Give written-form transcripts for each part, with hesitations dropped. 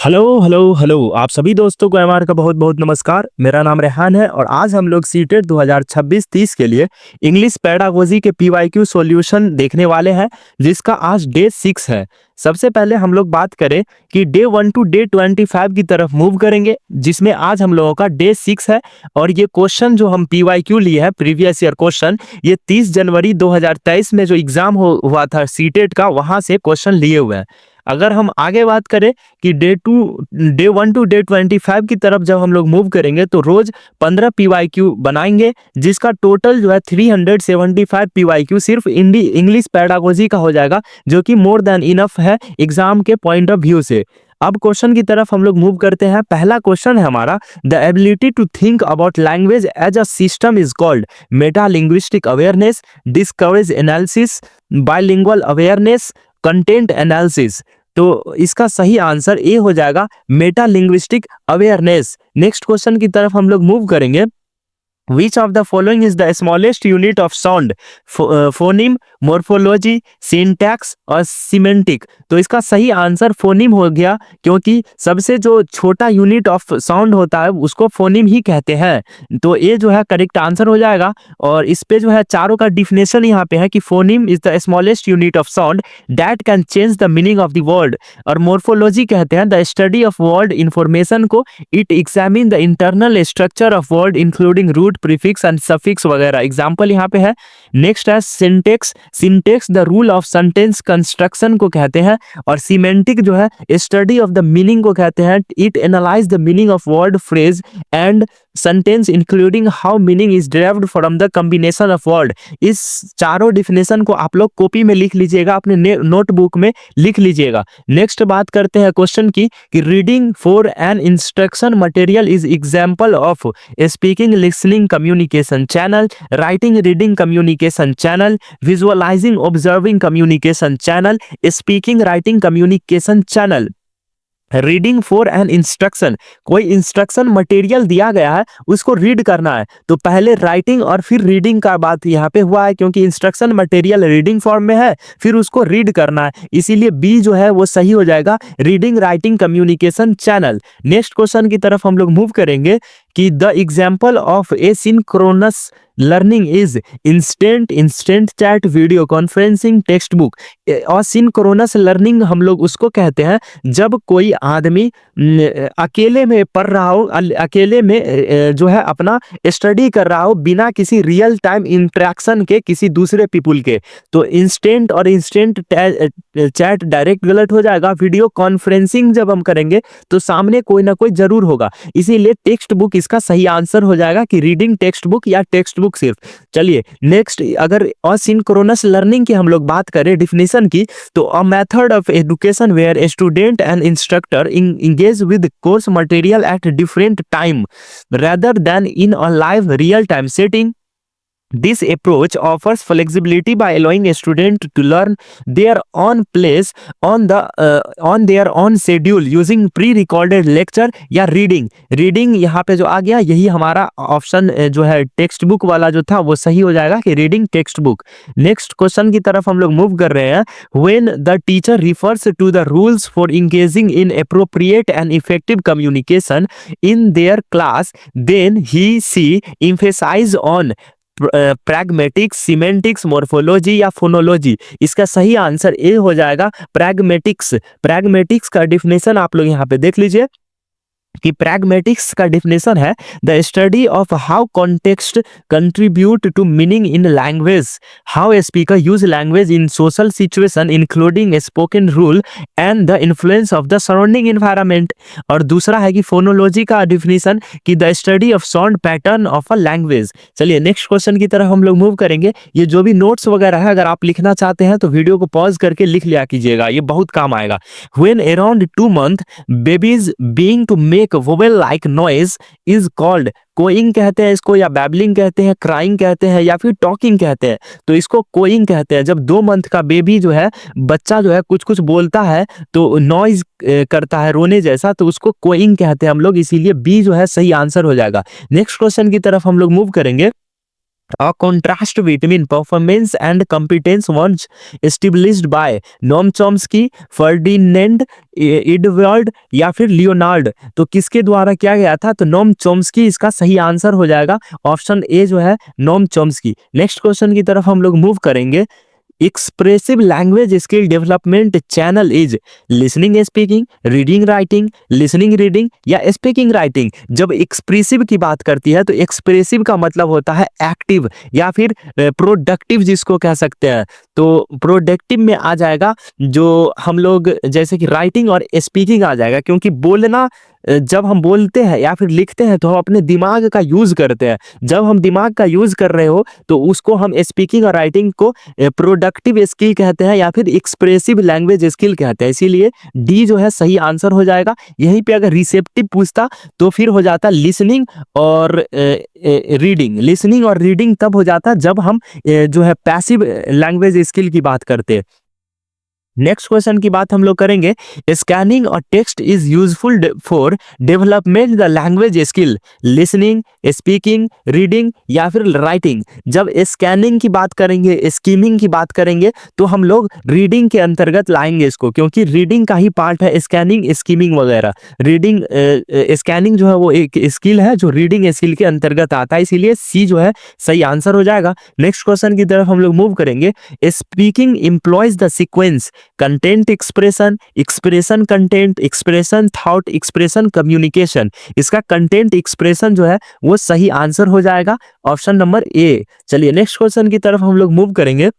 Hello hello hello आप सभी दोस्तों को एमआर का बहुत बहुत नमस्कार। मेरा नाम रेहान है और आज हम लोग सीटेट 2026-30 के लिए इंग्लिश पेडागोजी के पीवाईक्यू सॉल्यूशन देखने वाले हैं, जिसका आज डे 6 है। सबसे पहले हम लोग बात करें कि डे 1 टू डे 25 की तरफ मूव करेंगे, जिसमें आज हम लोगों का डे 6 है। और ये क्वेश्चन जो हम पीवाईक्यू लिए हैं, प्रीवियस ईयर क्वेश्चन, ये 30 जनवरी 2023 में जो एग्जाम हुआ था सीटेट का, वहां से क्वेश्चन लिए हुए हैं। अगर हम आगे बात करें कि डे 1 टू डे 25 की तरफ जब हम लोग मूव करेंगे तो रोज 15 पीवाईक्यू बनाएंगे, जिसका टोटल जो है 375 पीवाईक्यू सिर्फ इंग्लिश पेडागोजी का हो जाएगा, जो कि मोर देन इनफ है एग्जाम के पॉइंट ऑफ व्यू से। अब क्वेश्चन की तरफ हम लोग मूव करते हैं। पहला क्वेश्चन है हमारा, the ability to think about language as a system is called meta linguistic awareness, discourse analysis, bilingual awareness, content analysis. तो इसका सही आंसर ए हो जाएगा, meta linguistic awareness. Next question की तरफ हम लोग मूव करेंगे। Which of the following is the smallest unit of sound? Phoneme, morphology, syntax और सिमेंटिक। तो इसका सही आंसर फोनिम हो गया, क्योंकि सबसे जो छोटा यूनिट ऑफ साउंड होता है उसको फोनिम ही कहते हैं। तो ये जो है करेक्ट आंसर हो जाएगा। और इस पे जो है चारों का डिफिनेशन यहाँ पे है कि phoneme is the smallest unit of sound that can change the meaning of the word. और मोर्फोलॉजी कहते हैं the study of word information को, it examine the internal structure of word including root, prefix and suffix वगैरह। Example यहाँ पे है। Next है syntax. Syntax the rule of sentence construction को कहते हैं। और सीमेंटिक जो है स्टडी ऑफ द मीनिंग को कहते हैं। It analyse the meaning of word, phrase and sentence including how meaning is derived from the combination of word. इस चारों डिफिनेशन को आप लोग कॉपी में लिख लीजिएगा, अपने नोटबुक में लिख लीजिएगा। नेक्स्ट बात करते हैं क्वेश्चन की कि reading for an instruction material is example of speaking listening communication channel, writing reading communication channel, visualising observing communication channel, speaking writing communication channel. Reading for an instruction, कोई instruction material दिया गया है, उसको read करना है, तो पहले writing और फिर रीडिंग का बात यहाँ पे हुआ है, क्योंकि इंस्ट्रक्शन मटेरियल रीडिंग फॉर्म में है, फिर उसको रीड करना है, इसीलिए बी जो है वो सही हो जाएगा, reading writing communication channel. Next question की तरफ हम लोग मूव करेंगे कि the example of asynchronous learning is instant chat, video conferencing, text book. Asynchronous learning हम लोग उसको कहते हैं जब कोई आदमी अकेले में पढ़ रहा हो, अकेले में जो है अपना स्टडी कर रहा हो, बिना किसी रियल टाइम इंटरेक्शन के किसी दूसरे पीपुल के। तो इंस्टेंट और इंस्टेंट चैट डायरेक्ट गलत हो जाएगा। वीडियो कॉन्फ्रेंसिंग जब हम करेंगे तो सामने कोई ना कोई जरूर होगा, इसीलिए टेक्स्ट बुक इसका सही आंसर हो जाएगा कि रीडिंग टेक्स्ट बुक या टेक्स्ट बुक सिर्फ। चलिए नेक्स्ट, अगर असिंक्रोनस लर्निंग की हम लोग बात करें डिफिनेशन की, तो a method of education where student and instructor engage with course material at different time rather than in a live real time setting. This approach offers flexibility by allowing a student to learn their own place on their own schedule using pre-recorded lecture या reading यहाँ पे जो आ गया, यही हमारा option जो है text book वाला जो था वो सही हो जाएगा कि reading text book. Next question की तरफ हम लोग मूव कर रहे हैं। When the teacher refers to the rules for engaging in appropriate and effective communication in their class, then she emphasize on pragmatics, semantics, morphology या फोनोलॉजी। इसका सही आंसर ए हो जाएगा, प्रैग्मेटिक्स। प्रैग्मेटिक्स का डिफिनेशन आप लोग यहाँ पे देख लीजिए कि प्रैग्मेटिक्स का डिफिनेशन है the study of how context contribute to meaning in language, how a speaker use language in social situation including spoken rule and the influence of the surrounding environment. और दूसरा है कि फोनोलॉजी का definition कि the study of sound pattern of a language. चलिए next question की तरफ हम लोग मूव करेंगे। ये जो भी नोट्स वगैरह है, अगर आप लिखना चाहते हैं तो वीडियो को पॉज करके लिख लिया कीजिएगा, ये बहुत काम आएगा। When around 2 months babies being to make vowel like noise is called, cooing कहते हैं इसको, या बैबलिंग कहते हैं, क्राइंग कहते हैं, या फिर टॉकिंग कहते हैं। तो इसको कोइंग कहते हैं। जब 2 मंथ का बेबी जो है, बच्चा जो है कुछ कुछ बोलता है तो नॉइज करता है रोने जैसा, तो उसको कोइंग कहते हैं हम लोग, इसीलिए बी जो है सही आंसर हो जाएगा। नेक्स्ट क्वेश्चन की तरफ हम लोग मूव करेंगे। A contrast between performance and competence was established by Noam Chomsky, Ferdinand Edward या फिर लियोनार्ड। तो किसके द्वारा किया गया था? तो नोम चॉम्स्की इसका सही आंसर हो जाएगा, ऑप्शन ए जो है नोम चॉम्स्की। नेक्स्ट क्वेश्चन की तरफ हम लोग मूव करेंगे। Expressive language skill development channel is listening speaking, reading writing, listening reading या स्पीकिंग राइटिंग। जब एक्सप्रेसिव की बात करती है तो एक्सप्रेसिव का मतलब होता है एक्टिव या फिर प्रोडक्टिव जिसको कह सकते हैं। तो प्रोडक्टिव में आ जाएगा जो हम लोग जैसे कि राइटिंग और स्पीकिंग आ जाएगा, क्योंकि बोलना जब हम बोलते हैं या फिर लिखते हैं तो हम अपने दिमाग का यूज करते हैं। जब हम दिमाग का यूज कर रहे हो तो उसको हम स्पीकिंग और राइटिंग को प्रोडक्टिव स्किल कहते हैं या फिर एक्सप्रेसिव लैंग्वेज स्किल कहते हैं। इसीलिए डी जो है सही आंसर हो जाएगा। यहीं पे अगर रिसेप्टिव पूछता तो फिर हो जाता लिसनिंग और रीडिंग। लिसनिंग और रीडिंग तब हो जाता जब हम जो है पैसिव लैंग्वेज स्किल की बात करते हैं। नेक्स्ट क्वेश्चन की बात हम लोग करेंगे। स्कैनिंग और text is useful for development the language skill, listening, speaking, reading या फिर राइटिंग। जब स्कैनिंग की बात करेंगे, स्कीमिंग की बात करेंगे तो हम लोग रीडिंग के अंतर्गत लाएंगे इसको, क्योंकि रीडिंग का ही पार्ट है स्कैनिंग, स्कीमिंग वगैरह। रीडिंग स्कैनिंग जो है वो एक स्किल है जो रीडिंग स्किल के अंतर्गत आता है, इसीलिए सी जो है सही आंसर हो जाएगा। नेक्स्ट क्वेश्चन की तरफ हम लोग मूव करेंगे। Speaking employees the sequence content expression, expression content, expression thought, expression communication. इसका कंटेंट एक्सप्रेशन जो है वो सही आंसर हो जाएगा, ऑप्शन नंबर ए। चलिए नेक्स्ट क्वेश्चन की तरफ हम लोग मूव करेंगे।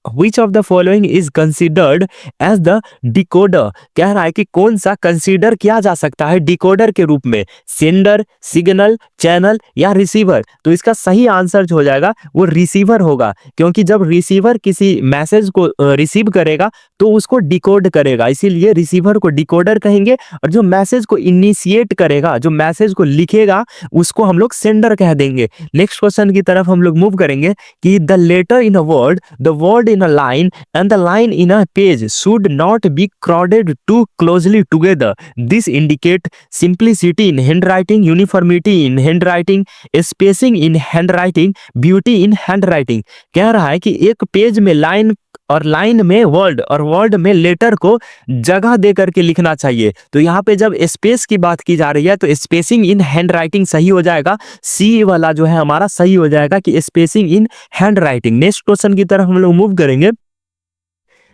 Which of the following is considered as the decoder? कह रहा है कि कौन सा कंसीडर किया जा सकता है डिकोडर के रूप में, सेंडर, सिग्नल, चैनल या रिसीवर। तो इसका सही आंसर जो हो जाएगा वो रिसीवर होगा, क्योंकि जब रिसीवर किसी मैसेज को रिसीव करेगा तो उसको डिकोड करेगा, इसीलिए रिसीवर को डिकोडर कहेंगे। और जो मैसेज को इनिशिएट करेगा, जो मैसेज को लिखेगा, उसको हम लोग सेंडर कह देंगे। नेक्स्ट क्वेश्चन की तरफ हम लोग मूव करेंगे कि the letter in a word, the word in a line and the line in a page should not be crowded too closely together. This indicate simplicity in handwriting, uniformity in handwriting, spacing in handwriting, beauty in handwriting. कह रहा है कि एक page में line और line में word और word में लेटर को जगह दे करके लिखना चाहिए। तो यहाँ पे जब स्पेस की बात की जा रही है तो स्पेसिंग इन हैंड राइटिंग सही हो जाएगा, सी वाला जो है हमारा सही हो जाएगा कि spacing in handwriting. Next question की तरफ हम लोग मूव करेंगे।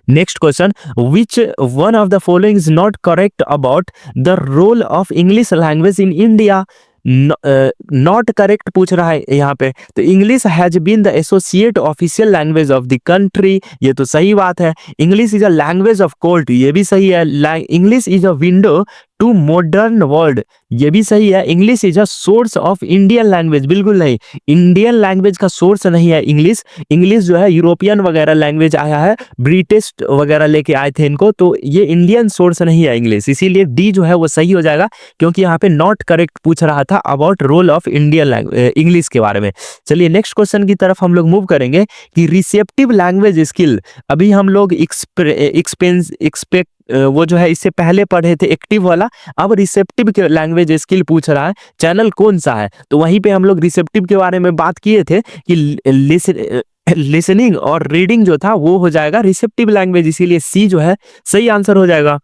Next question, which one of the following is not correct about the role of English language in India? Not correct पूछ रहा है यहाँ पे। तो English has been the associate official language of the country, ये तो सही बात है। English is a language of court, ये भी सही है। English is a window to modern world, ये भी सही है। English is a source of Indian language, बिल्कुल नहीं, इंडियन लैंग्वेज का सोर्स नहीं है इंग्लिश। इंग्लिश जो है यूरोपियन वगैरह लैंग्वेज आया है, ब्रिटिश वगैरह लेके आए थे इनको, तो ये इंडियन सोर्स नहीं है इंग्लिश। इसीलिए डी जो है वो सही हो जाएगा, क्योंकि यहाँ पे नॉट करेक्ट पूछ रहा था about role of Indian language English के बारे में। चलिए नेक्स्ट क्वेश्चन की तरफ हम लोग मूव करेंगे कि रिसेप्टिव लैंग्वेज स्किल, अभी हम लोग एक्सपेक्ट वो जो है इससे पहले पढ़े थे एक्टिव वाला, अब रिसेप्टिव के लैंग्वेज स्किल पूछ रहा है, चैनल कौन सा है? तो वहीं पे हम लोग रिसेप्टिव के बारे में बात किए थे कि लिसनिंग और रीडिंग जो था वो हो जाएगा रिसेप्टिव लैंग्वेज, इसीलिए सी जो है सही आंसर हो जाएगा,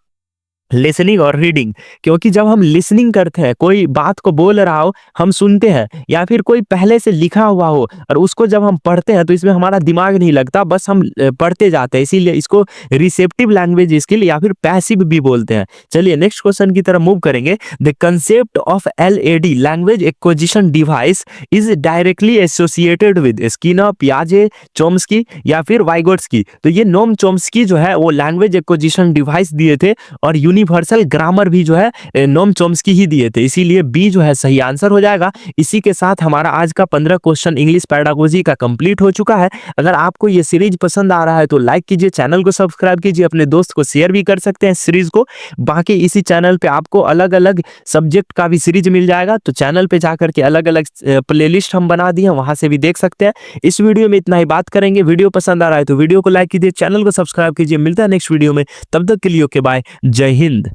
लिसनिंग और रीडिंग। क्योंकि जब हम लिसनिंग करते हैं, कोई बात को बोल रहा हो हम सुनते हैं, या फिर कोई पहले से लिखा हुआ हो और उसको जब हम पढ़ते हैं तो इसमें हमारा दिमाग नहीं लगता, बस हम पढ़ते जाते हैं, इसीलिए इसको रिसेप्टिव लैंग्वेज स्किल या फिर पैसिव भी बोलते हैं। चलिए नेक्स्ट क्वेश्चन की तरफ मूव करेंगे। The concept of LAD language acquisition device is directly associated with Skinner, पियाजे, चॉम्स्की या फिर वाइगोट्स्की। तो ये नोम चॉम्स्की जो है वो लैंग्वेज एक्विजिशन डिवाइस दिए थे, और यूनिवर्सल ग्रामर भी जो है नोम चॉम्स्की ही दिए थे, इसीलिए बी जो है सही आंसर हो जाएगा। इसी के साथ हमारा आज का 15 क्वेश्चन इंग्लिश पेडागोजी का कंप्लीट हो चुका है। अगर आपको ये सीरीज पसंद आ रहा है तो लाइक कीजिए, चैनल को सब्सक्राइब कीजिए, अपने दोस्त को शेयर भी कर सकते हैं सीरीज को। बाकी इसी चैनल पे आपको अलग अलग सब्जेक्ट का भी सीरीज मिल जाएगा, तो चैनल पे जाकर के अलग अलग प्लेलिस्ट हम बना दिए, वहां से भी देख सकते हैं। इस वीडियो में इतना ही बात करेंगे। वीडियो पसंद आ रहा है तो वीडियो को लाइक कीजिए, चैनल को सब्सक्राइब कीजिए। मिलता है नेक्स्ट वीडियो में, तब तक के लिए ओके बाय, जय हिंद।